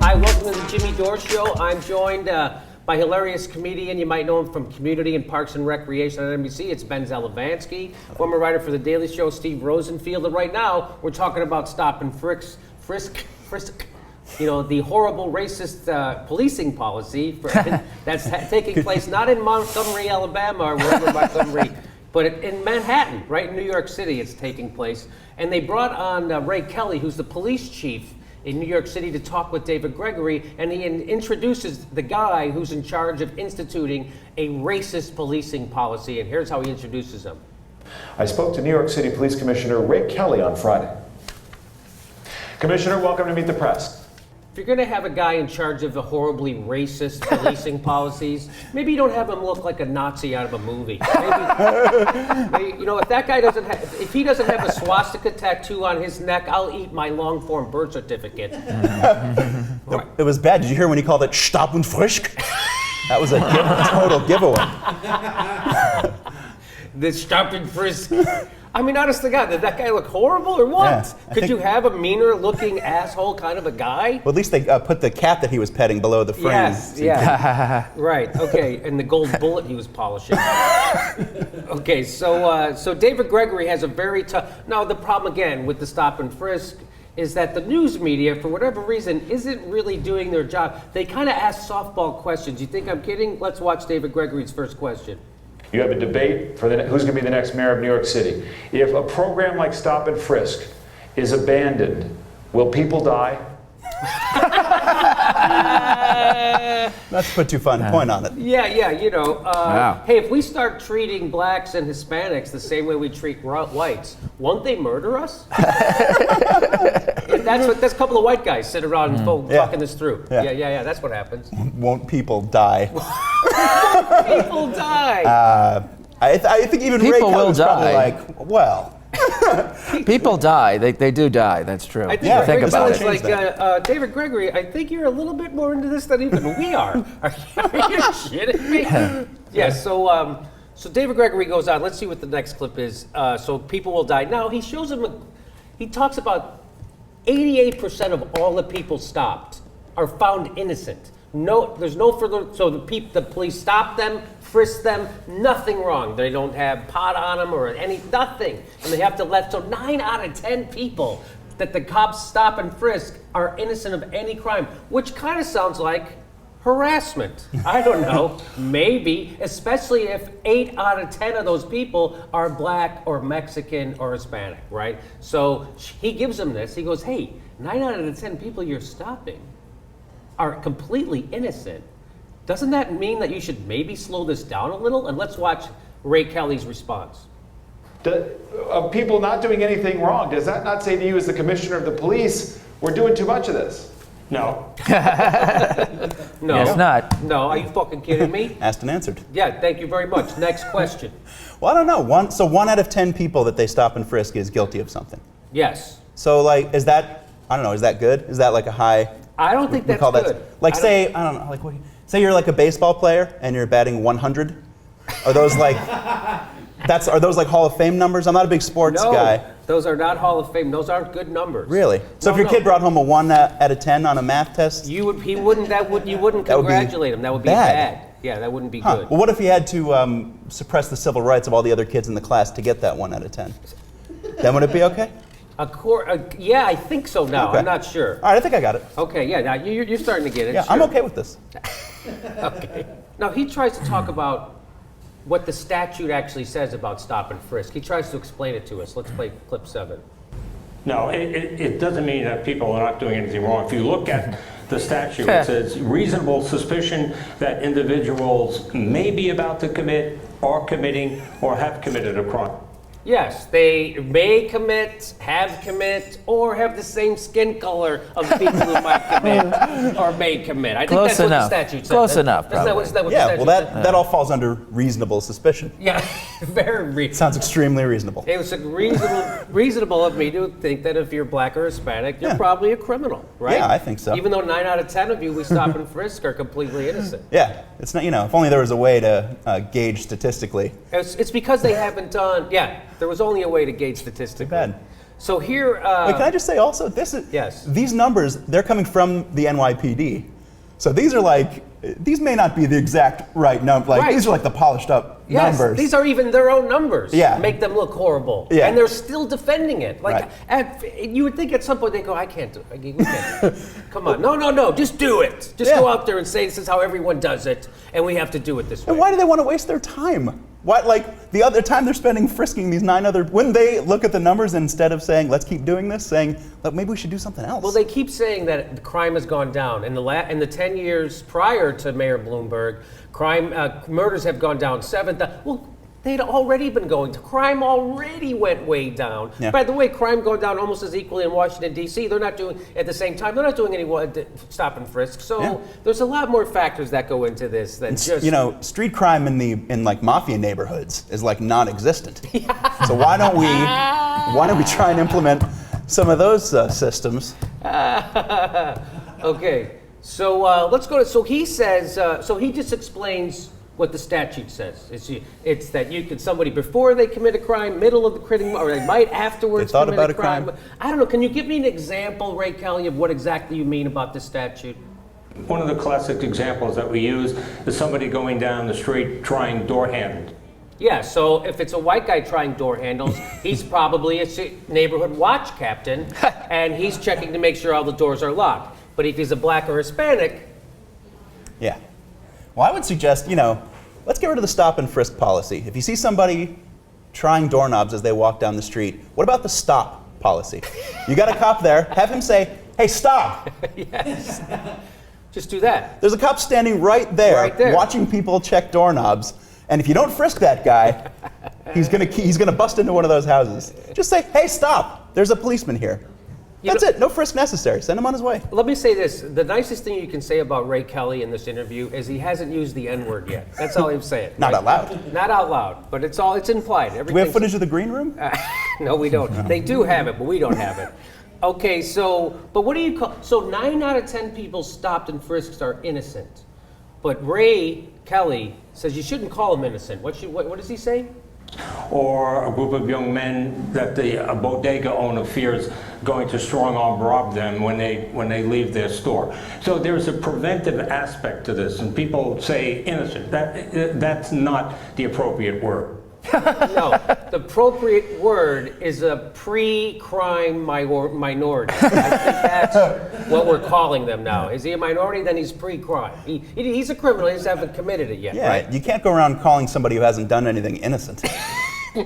Hi, welcome to the Jimmy Dore Show. I'm joined by hilarious comedian. You might know him from Community and Parks and Recreation on NBC. It's Ben Zelevansky, former writer for The Daily Show, Steve Rosenfield. And right now, we're talking about stop and frisk. You know, the horrible racist policing policy that's taking place not in Montgomery, Alabama, or wherever Montgomery, but in Manhattan, right in New York City it's taking place. And they brought on Ray Kelly, who's the police chief in New York City, to talk with David Gregory, and he introduces the guy who's in charge of instituting a racist policing policy, and here's how he introduces him. I spoke to New York City Police Commissioner Ray Kelly on Friday. Commissioner, welcome to Meet the Press. If you're going to have a guy in charge of the horribly racist policing policies, maybe you don't have him look like a Nazi out of a movie. Maybe, you know, if that guy doesn't have, if he doesn't have a swastika tattoo on his neck, I'll eat my long-form birth certificate. Right. It was bad. Did you hear when he called it Stop und Frisk? That was a total giveaway. The Stop and Frisk. I mean, honest to God, did that guy look horrible or what? Yeah, Could you have a meaner-looking asshole kind of a guy? Well, at least they put the cat that he was petting below the frame. Yes, yeah. Right, okay, and the gold bullet he was polishing. Okay, so David Gregory has a very tough... Now, the problem, again, with the stop and frisk is that the news media, for whatever reason, isn't really doing their job. They kind of ask softball questions. You think I'm kidding? Let's watch David Gregory's first question. You have a debate for who's going to be the next mayor of New York City. If a program like Stop and Frisk is abandoned, will people die? Not to put too fine a point on it. Yeah, you know. Wow. Hey, if we start treating blacks and Hispanics the same way we treat whites, won't they murder us? That's a couple of white guys sitting around and talking this through. Yeah, that's what happens. Won't people die? People die. I think even People Ray will Kelly's probably die. like, well. People die. They do die. That's true. I think, Yeah, Think Ray about Kelly's it. like, David Gregory, I think you're a little bit more into this than even we are. Are you kidding me? Yeah, so David Gregory goes on. Let's see what the next clip is. So people will die. Now, he shows him, he talks about 88% of all the people stopped are found innocent. No, there's no further, so the police stop them, frisk them, nothing wrong. They don't have pot on them or nothing. And they have to so 9 out of 10 people that the cops stop and frisk are innocent of any crime, which kind of sounds like harassment. I don't know, maybe, especially if 8 out of 10 of those people are black or Mexican or Hispanic, right? So he gives them this, he goes, hey, 9 out of the 10 people you're stopping are completely innocent. Doesn't that mean that you should maybe slow this down a little? And let's watch Ray Kelly's response. Of people not doing anything wrong, does that not say to you as the commissioner of the police, we're doing too much of this? No. No. Yes, not. No, are you fucking kidding me? Asked and answered. Yeah, thank you very much. Next question. Well, I don't know. 1 out of 10 people that they stop and frisk is guilty of something. Yes. So, like, is that, I don't know, is that good? Is that like a high? I don't think that's good. Like, say, I don't know, like, say you're like a baseball player and you're batting 100. Are those like, are those like Hall of Fame numbers? I'm not a big sports guy. Those are not Hall of Fame. Those aren't good numbers. Really? So if your kid brought home a 1 out of 10 on a math test? You wouldn't congratulate him. That would be bad. Yeah, that wouldn't be good. Well, what if he had to suppress the civil rights of all the other kids in the class to get that 1 out of 10? Then would it be okay? Yeah, I think so now. Okay. I'm not sure. All right, I think I got it. Okay, yeah, now you're starting to get it. Yeah, sure. I'm okay with this. Okay. Now, he tries to talk about what the statute actually says about stop and frisk. He tries to explain it to us. Let's play clip 7. No, it doesn't mean that people are not doing anything wrong. If you look at the statute, it says reasonable suspicion that individuals may be about to commit, are committing, or have committed a crime. Yes, they may commit, have commit, or have the same skin color of people who might commit or may commit. I think Close that's enough. what the statute says. Close enough, Isn't that what the Yeah, statute well, says? that all falls under reasonable suspicion. Yeah, very reasonable. Sounds extremely reasonable. It was reasonable of me to think that if you're black or Hispanic, you're probably a criminal, right? Yeah, I think so. Even though 9 out of 10 of you we stop and frisk are completely innocent. Yeah, it's not, if only there was a way to gauge statistically. It's because they haven't done, there was only a way to gauge statistically. Too bad. So here. Wait, can I just say also, Yes. these numbers, they're coming from the NYPD. So these are like, these may not be the exact right number. Like, Right. these are like the polished up Yes, numbers. these are even their own numbers. Yeah. Make them look horrible. Yeah. And they're still defending it. Like, Right. you would think at some point they go, I can't do it. We can't. Come on. No. Just do it. Just go out there and say this is how everyone does it, and we have to do it this way. And why do they want to waste their time? Why, like, the other time they're spending frisking these 9 other, wouldn't they look at the numbers instead of saying, let's keep doing this, saying, look, maybe we should do something else? Well, they keep saying that the crime has gone down. In the 10 years prior to Mayor Bloomberg, murders have gone down 7. Well, they'd already been going to. Crime already went way down. Yeah. By the way, crime going down almost as equally in Washington, D.C. They're not doing, at the same time, they're not doing any stop and frisk. So there's a lot more factors that go into this than just... You know, street crime in like mafia neighborhoods is like non-existent. So why don't we try and implement some of those systems? Okay, so let's go to, so he says, so he just explains what the statute says. It's that you could, somebody before they commit a crime, middle of the crime, or they might afterwards They thought commit about a a crime. crime. I don't know, can you give me an example, Ray Kelly, of what exactly you mean about the statute? One of the classic examples that we use is somebody going down the street trying door handles. Yeah, so if it's a white guy trying door handles, he's probably a neighborhood watch captain, and he's checking to make sure all the doors are locked. But if he's a black or Hispanic, Yeah. Well, I would suggest, let's get rid of the stop and frisk policy. If you see somebody trying doorknobs as they walk down the street, what about the stop policy? You got a cop there, have him say, hey, stop. yes, just do that. There's a cop standing right there, Right there. watching people check doorknobs. And if you don't frisk that guy, he's gonna bust into one of those houses. Just say, hey, stop. There's a policeman here. That's it. No frisk necessary. Send him on his way. Let me say this. The nicest thing you can say about Ray Kelly in this interview is he hasn't used the N-word yet. That's all I'm saying. Not out loud. Not out loud, but it's implied. Do we have footage of the green room? No, we don't. They do have it, but we don't have it. Okay, so, but what do you call, so 9 out of 10 people stopped and frisked are innocent. But Ray Kelly says you shouldn't call them innocent. What does he say? Or a group of young men that a bodega owner fears going to strong-arm rob them when they leave their store. So there's a preventive aspect to this, and people say innocent. That's not the appropriate word. No, the appropriate word is a pre-crime minority. I think that's what we're calling them now. Is he a minority? Then he's pre-crime. He's a criminal. He just hasn't committed it yet, Yeah, right? you can't go around calling somebody who hasn't done anything innocent.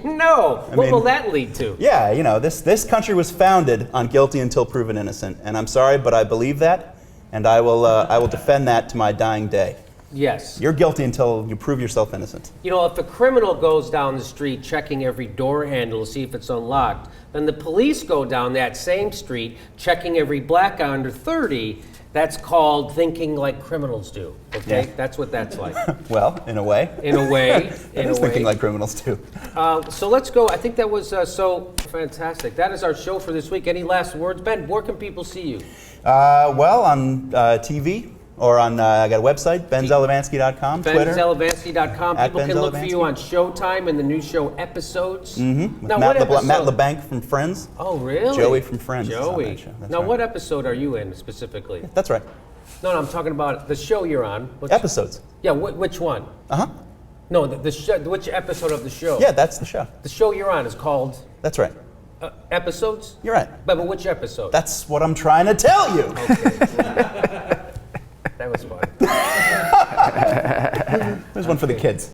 No. What will that lead to? Yeah, this country was founded on guilty until proven innocent, and I'm sorry, but I believe that, and I will defend that to my dying day. Yes. You're guilty until you prove yourself innocent. If a criminal goes down the street checking every door handle to see if it's unlocked, then the police go down that same street checking every black guy under 30. That's called thinking like criminals do. Okay, Yeah. That's what that's like. Well, in a way. In a way. That is thinking like criminals too. So let's go. I think that was so fantastic. That is our show for this week. Any last words, Ben? Where can people see you? Well, on TV. Or on, I got a website, benzelevansky.com, Twitter. benzelevansky.com. At People can look for Ben you on Showtime and the new show episodes. Mm-hmm. Now, Matt what episode? Matt LeBanc from Friends. Oh, really? Joey from Friends is on Joey. that show. That's Now, right. what episode are you in specifically? That's right. No, I'm talking about the show you're on. Episodes. Yeah, which one? Uh-huh. No, the show, which episode of the show? Yeah, that's the show. The show you're on is called That's right. Episodes? You're right. But which episode? That's what I'm trying to tell you. That was fun. There's one for the kids.